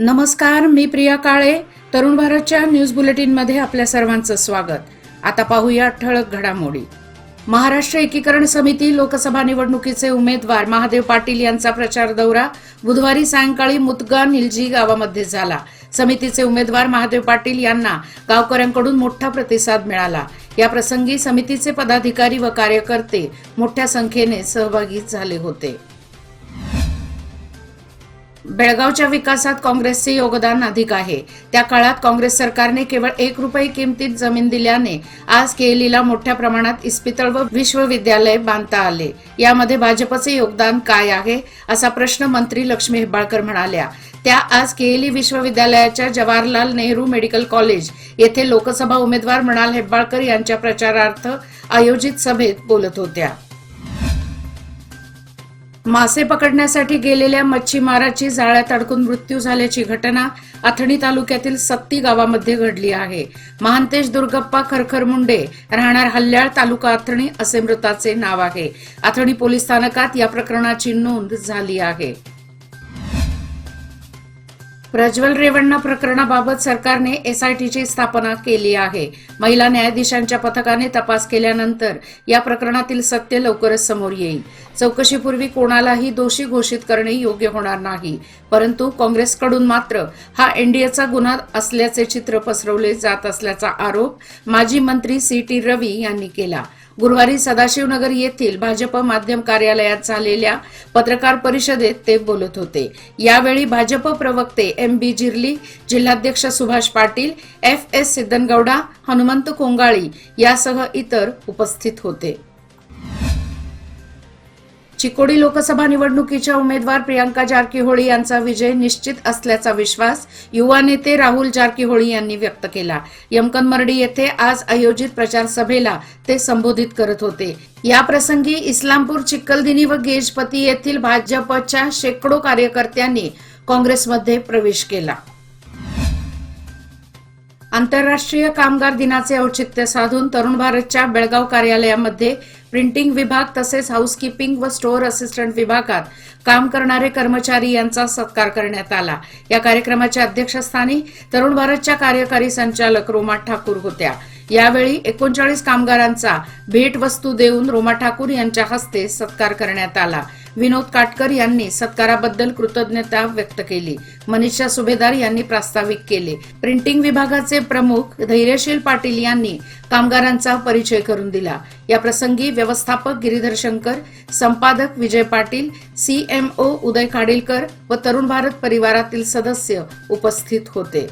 नमस्कार, मी प्रिया काळे. तरुण भारतच्या न्यूज बुलेटिनमध्ये आपल्या सर्वांचं स्वागत. आता पाहूया ठळक घडामोडी. महाराष्ट्र एकीकरण समिती लोकसभा निवडणुकीचे उमेदवार महादेव पाटील यांचा प्रचार दौरा बुधवारी सायंकाळी मुतगा निलजी गावामध्ये झाला. समितीचे उमेदवार महादेव पाटील यांना गावकऱ्यांकडून मोठा प्रतिसाद मिळाला. या प्रसंगी समितीचे पदाधिकारी व कार्यकर्ते मोठ्या संख्येने सहभागी झाले होते. बेळगावच्या विकासात काँग्रेसचे योगदान अधिक आहे. त्या काळात काँग्रेस सरकारने केवळ 1 रुपये किमतीत जमीन दिल्याने आज केएलईला मोठ्या प्रमाणात इस्पितळ व विश्वविद्यालय बांधता आले. यामध्ये भाजपचे योगदान काय आहे असा प्रश्न मंत्री लक्ष्मी हेब्बाळकर म्हणाल्या. त्या आज केएलई विश्वविद्यालयाच्या जवाहरलाल नेहरू मेडिकल कॉलेज येथे लोकसभा उमेदवार मृणाल हेब्बाळकर यांच्या प्रचारार्थ आयोजित सभेत बोलत होत्या. मासे पकडण्यासाठी गेलेल्या मच्छीमाराची जाळ्यात अडकून मृत्यू झाल्याची घटना अथणी तालुक्यातील सत्ती गावामध्ये घडली आहे. महांतेश दुर्गप्पा खरखर मुंडे राहणार हल्याळ तालुका अथणी असे मृताचे नाव आहे. अथणी पोलीस स्थानकात या प्रकरणाची नोंद झाली आहे. प्रज्वल रेवण्णा प्रकरणाबाबत सरकारने एसआयटीची स्थापना केली आहे. महिला न्यायाधीशांच्या पथकाने तपास केल्यानंतर या प्रकरणातील सत्य लवकरच समोर येईल. चौकशीपूर्वी कोणालाही दोषी घोषित करणे योग्य होणार नाही. परंतु काँग्रेसकडून मात्र हा एनडीएचा गुन्हा असल्याचे चित्र पसरवले जात असल्याचा आरोप माजी मंत्री सी.टी. रवी यांनी केला. गुरुवारी सदाशिवनगर येथील भाजप माध्यम कार्यालयात झालेल्या पत्रकार परिषदेत ते बोलत होते. यावेळी भाजप प्रवक्ते एम.बी. जिर्ली, जिल्हाध्यक्ष सुभाष पाटील, एफ.एस. सिद्धनगौडा, हनुमंत कोंगाळी यासह इतर उपस्थित होते. चिकोडी लोकसभा निवडणुकीच्या उमेदवार प्रियांका जारकीहोळी यांचा विजय निश्चित असल्याचा विश्वास युवा नेते राहुल जारकीहोळी यांनी व्यक्त केला. यमकनमर्डी येथे आज आयोजित प्रचार सभेला ते संबोधित करत होते. या प्रसंगी इस्लामपूर, चिक्कलदिनी व गेजपती येथील भाजपच्या शेकडो कार्यकर्त्यांनी काँग्रेसमध्ये प्रवेश केला. आंतरराष्ट्रीय कामगार दिनाचे औचित्य साधून तरुण भारतच्या बेळगाव कार्यालयामध्ये प्रिंटिंग विभाग तसेच हाऊसकीपिंग व स्टोअर असिस्टंट विभागात काम करणारे कर्मचारी यांचा सत्कार करण्यात आला. या कार्यक्रमाच्या अध्यक्षस्थानी तरुण भारतच्या कार्यकारी संचालक रोमा ठाकूर होत्या. यावेळी 39 कामगारांचा भेटवस्तू देऊन रोमा ठाकूर यांच्या हस्ते सत्कार करण्यात आला. विनोद काटकर यांनी सत्काराबद्दल कृतज्ञता व्यक्त केली. मनीषा सुभेदार यांनी प्रास्ताविक केले. प्रिंटिंग विभागाचे प्रमुख धैर्यशील पाटील यांनी कामगारांचा परिचय करून दिला. या प्रसंगी व्यवस्थापक गिरीधर शंकर, संपादक विजय पाटील, सीएमओ उदय खाडीलकर व तरुण भारत परिवारातील सदस्य उपस्थित होते.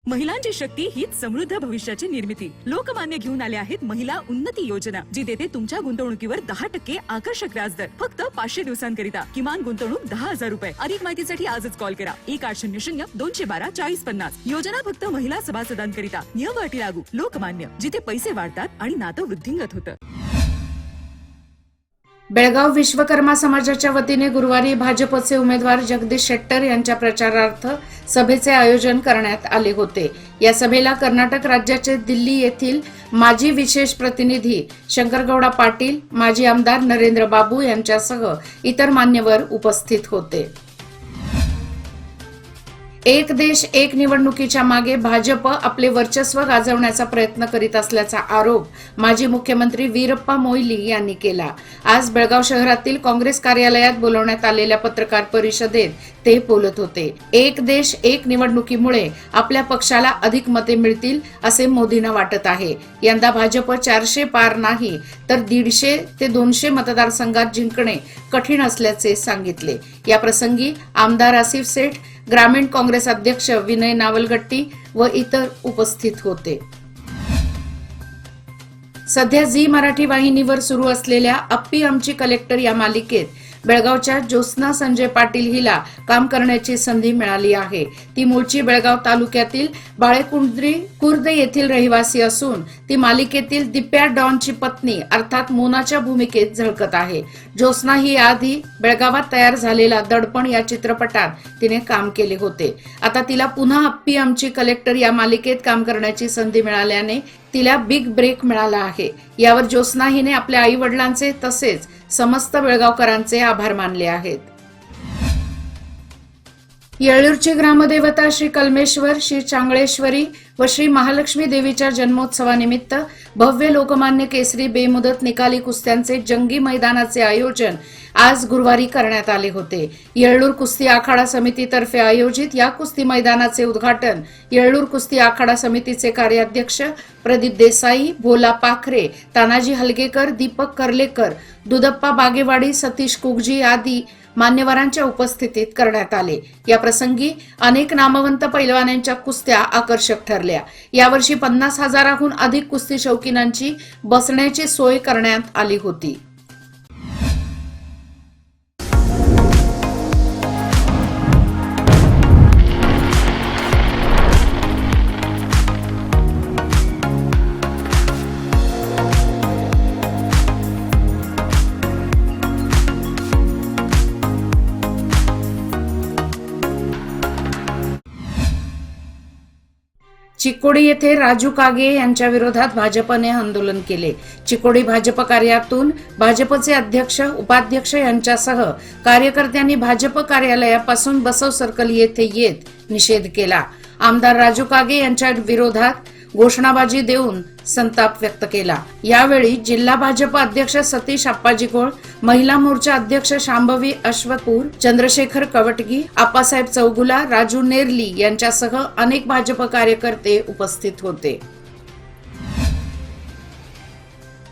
महिलांची शक्ती हीच समृद्ध भविष्याची निर्मिती. लोकमान्य घेऊन आले आहेत महिला उन्नती योजना, जी देते तुमच्या गुंतवणुकीवर 10% आकर्षक व्याजदर फक्त 500 दिवसांकरिता. किमान गुंतवणूक 10,000 रुपये. अधिक माहितीसाठी आजच कॉल करा 1800-212-4050. योजना फक्त महिला सभासदांकरिता. नियम अटी लागू. लोकमान्य, जिथे पैसे वाढतात आणि नातं वृद्धिंगत होतं. बेळगाव विश्वकर्मा समाजाच्या वतीने गुरुवारी भाजपचे उमेदवार जगदीश शेट्टर यांच्या प्रचारार्थ सभेचे आयोजन करण्यात आले होते. या सभेला कर्नाटक राज्याचे दिल्ली येथील माजी विशेष प्रतिनिधी शंकरगौडा पाटील, माजी आमदार नरेंद्र बाबू यांच्यासह इतर मान्यवर उपस्थित होते. एक देश एक निवडणुकीच्या मागे भाजप आपले वर्चस्व गाजवण्याचा प्रयत्न करीत असल्याचा आरोप माजी मुख्यमंत्री वीरप्पा मोईली यांनी केला. आज बेळगाव शहरातील काँग्रेस कार्यालयात बोलवण्यात आलेल्या पत्रकार परिषदेत ते बोलत होते. एक देश एक निवडणुकीमुळे आपल्या पक्षाला अधिक मते मिळतील असे मोदींना वाटत आहे. यंदा भाजप 400 पार नाही तर 150 ते 200 मतदारसंघात जिंकणे कठीण असल्याचे सांगितले. या प्रसंगी आमदार आसिफ सेठ, ग्रामीण काँग्रेस अध्यक्ष विनय नावलगट्टी व इतर उपस्थित होते. सध्या झी मराठी वाहिनीवर सुरू असलेल्या अप्पी आमची कलेक्टर या मालिकेत बेळगावच्या ज्योत्स्ना संजय पाटील हिला काम करण्याची संधी मिळाली आहे. ती मूळची बेळगाव तालुक्यातील बाळेकुंद्री खुर्द येथील रहिवासी असून ती मालिकेतील दिप्या डॉनची पत्नी अर्थात मोनाच्या भूमिकेत झळकत आहे. ज्योत्स्ना ही आधी बेळगावात तयार झालेला दडपण या चित्रपटात तिने काम केले होते. आता तिला पुन्हा अप्पी आमची कलेक्टर या मालिकेत काम करण्याची संधी मिळाल्याने तिला बिग ब्रेक मिळाला आहे. यावर ज्योत्स्ना हिने आपल्या आई वडिलांचे तसेच समस्त बेळगावकरांचे आभार मानले आहेत. येळ्ळूरची ग्रामदेवता श्री कलमेश्वर, श्री चांगळेश्वरी व श्री महालक्ष्मी देवीच्या जन्मोत्सवानिमित्त भव्य लोकमान्य केसरी बेमुदत निकाली कुस्त्यांचे जंगी मैदानाचे आयोजन आज गुरुवारी करण्यात आले होते. येळ्ळूर कुस्ती आखाडा समितीतर्फे आयोजित या कुस्ती मैदानाचे उद्घाटन येळ्ळूर कुस्ती आखाडा समितीचे कार्याध्यक्ष प्रदीप देसाई, भोला पाखरे, तानाजी हलगेकर, दीपक कर्लेकर, दुधप्पा बागेवाडी, सतीश कुगजी आदी मान्यवरांच्या उपस्थितीत करण्यात आले. या प्रसंगी अनेक नामवंत पैलवानांच्या कुस्त्या आकर्षक ठरल्या. यावर्षी 50,000हून अधिक कुस्ती शौकीनांची बसण्याची सोय करण्यात आली होती. चिकोडी येथे राजू कागे यांच्या विरोधात भाजपने आंदोलन केले. चिकोडी भाजप कार्यालयातून भाजपचे अध्यक्ष, उपाध्यक्ष यांच्यासह कार्यकर्त्यांनी भाजप कार्यालयापासून बसव सर्कल येथे येत निषेध केला. आमदार राजू कागे यांच्या विरोधात घोषणाबाजी देऊन संताप व्यक्त केला. यावेळी जिल्हा भाजप अध्यक्ष सतीश आप्पाजी गोळ, महिला मोर्चा अध्यक्ष शांभवी अश्वतपूर, चंद्रशेखर कवटगी, आप्पासाहेब चौगुला, राजू नेरली यांच्यासह अनेक भाजप कार्यकर्ते उपस्थित होते.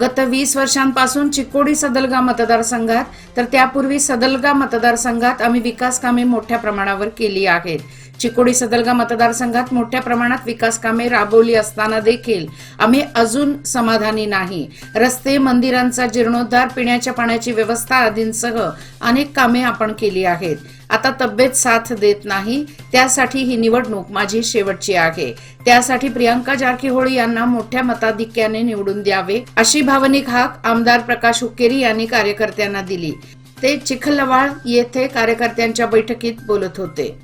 गत 20 वर्षांपासून चिकोडी सदलगा मतदारसंघात तर त्यापूर्वी सदलगा मतदारसंघात आम्ही विकास कामे मोठ्या प्रमाणावर केली आहेत. चिकोडी सदलगा मतदारसंघात मोठ्या प्रमाणात विकास कामे राबवली असताना देखील आम्ही अजून समाधानी नाही. रस्ते, मंदिरांचा जीर्णोद्धार, पिण्याच्या पाण्याची व्यवस्था आदींसह अनेक कामे आपण केली आहेत. आता तब्येत साथ देत नाही. त्यासाठी ही निवडणूक माझी शेवटची आहे. त्यासाठी प्रियांका जारकीहोळी यांना मोठ्या मताधिक्याने निवडून द्यावे अशी भावनिक हाक आमदार प्रकाश हुक्केरी यांनी कार्यकर्त्यांना दिली. ते चिखलवाड येथे कार्यकर्त्यांच्या बैठकीत बोलत होते.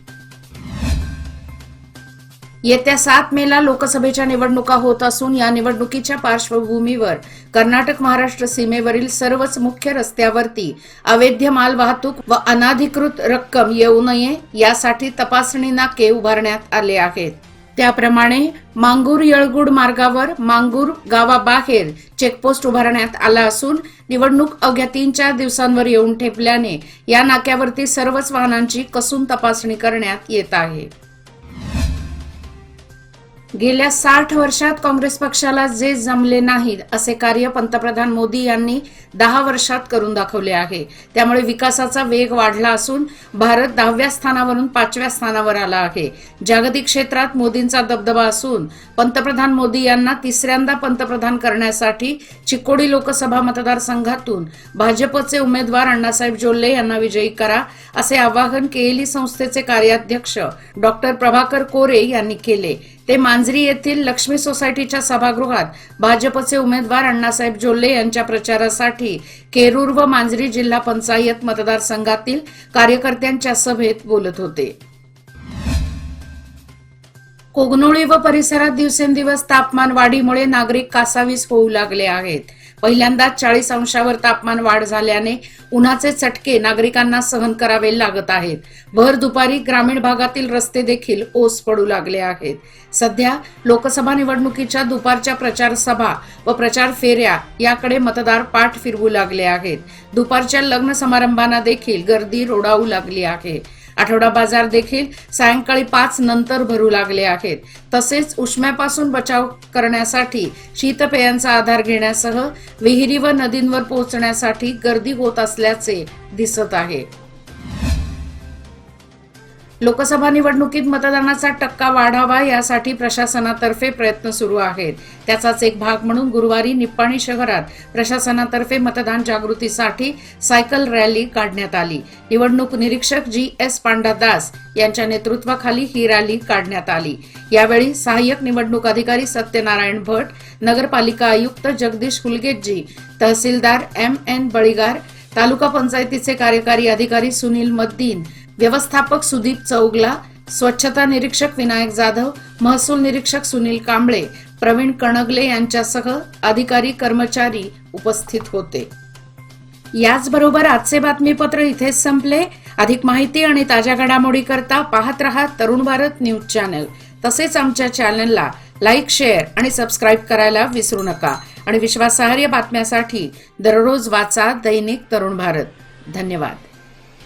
येत्या 7 मेला लोकसभेच्या निवडणुका होत असून या निवडणुकीच्या पार्श्वभूमीवर कर्नाटक महाराष्ट्र सीमेवरील सर्वच मुख्य रस्त्यावरती अवैध माल वाहतूक व अनाधिकृत रक्कम येऊ नये यासाठी तपासणी नाके उभारण्यात आले आहेत. त्याप्रमाणे मांगूर येळगुड मार्गावर मांगूर गावाबाहेर चेकपोस्ट उभारण्यात आला असून निवडणूक अवघ्या 3-4 दिवसांवर येऊन ठेपल्याने या नाक्यावरती सर्वच वाहनांची कसून तपासणी करण्यात येत आहे. गेल्या 60 वर्षात काँग्रेस पक्षाला जे जमले नाही असे कार्य पंतप्रधान मोदी यांनी 10 वर्षात करून दाखवले आहे. त्यामुळे विकासाचा वेग वाढला असून भारत 10व्या स्थानावरून 5व्या स्थानावर आला आहे. जागतिक क्षेत्रात मोदींचा दबदबा असून पंतप्रधान मोदी यांना 3ऱ्यांदा पंतप्रधान करण्यासाठी चिकोडी लोकसभा मतदारसंघातून भाजपचे उमेदवार अण्णासाहेब जोल्ले यांना विजयी करा असे आवाहन केएलई संस्थेचे कार्याध्यक्ष डॉक्टर प्रभाकर कोरे यांनी केले. ते मांजरी येथील लक्ष्मी सोसायटीच्या सभागृहात भाजपचे उमेदवार अण्णासाहेब जोल्ले यांच्या प्रचारासाठी केरूर व मांजरी जिल्हा पंचायत मतदारसंघातील कार्यकर्त्यांच्या सभेत बोलत होते. कोगनोळी व परिसरात दिवसेंदिवस तापमान वाढीमुळे नागरिक कासावीस होऊ लागले आहेत. पहिल्यांदा 40 अंशावर तापमान वाढ झाल्याने उन्हाचे चटके नागरिकांना सहन करावे लागत आहेत. भर दुपारी ग्रामीण भागातील रस्ते देखील ओस पडू लागले आहेत. सध्या लोकसभा निवडणुकीच्या दुपारच्या प्रचार सभा व प्रचार फेऱ्या याकडे मतदार पाठ फिरवू लागले आहेत. दुपारच्या लग्न समारंभांना देखील गर्दी रोडावू लागली आहे. आठवडा बाजार देखील सायंकाळी 5 नंतर भरू लागले आहेत. तसेच उष्म्यापासून बचाव करण्यासाठी शीतपेयांचा आधार घेण्यासह विहिरी व नदींवर पोहोचण्यासाठी गर्दी होत असल्याचे दिसत आहे. लोकसभा निवडणुकीत मतदानाचा टक्का वाढावा यासाठी प्रशासनातर्फे प्रयत्न सुरू आहेत. त्याचाच एक भाग म्हणून गुरुवारी निप्पाणी शहरात प्रशासनातर्फे मतदान जागृतीसाठी सायकल रॅली काढण्यात आली. निवडणूक निरीक्षक GS पांडादास यांच्या नेतृत्वाखाली ही रॅली काढण्यात आली. यावेळी सहाय्यक निवडणूक अधिकारी सत्यनारायण भट, नगरपालिका आयुक्त जगदीश हुलगेजी, तहसीलदार MN बळीगार, तालुका पंचायतीचे कार्यकारी अधिकारी सुनील मद्दीन, व्यवस्थापक सुदीप चौगला, स्वच्छता निरीक्षक विनायक जाधव, महसूल निरीक्षक सुनील कांबळे, प्रवीण कणगले यांच्यासह अधिकारी कर्मचारी उपस्थित होते. याचबरोबर आजचे बातमीपत्र इथेच संपले. अधिक माहिती आणि ताज्या घडामोडी करता पाहत रहा तरुण भारत न्यूज चॅनल. तसेच आमच्या चॅनलला लाईक, शेअर आणि सबस्क्राईब करायला विसरू नका. आणि विश्वासार्ह बातम्यासाठी दररोज वाचा दैनिक तरुण भारत. धन्यवाद.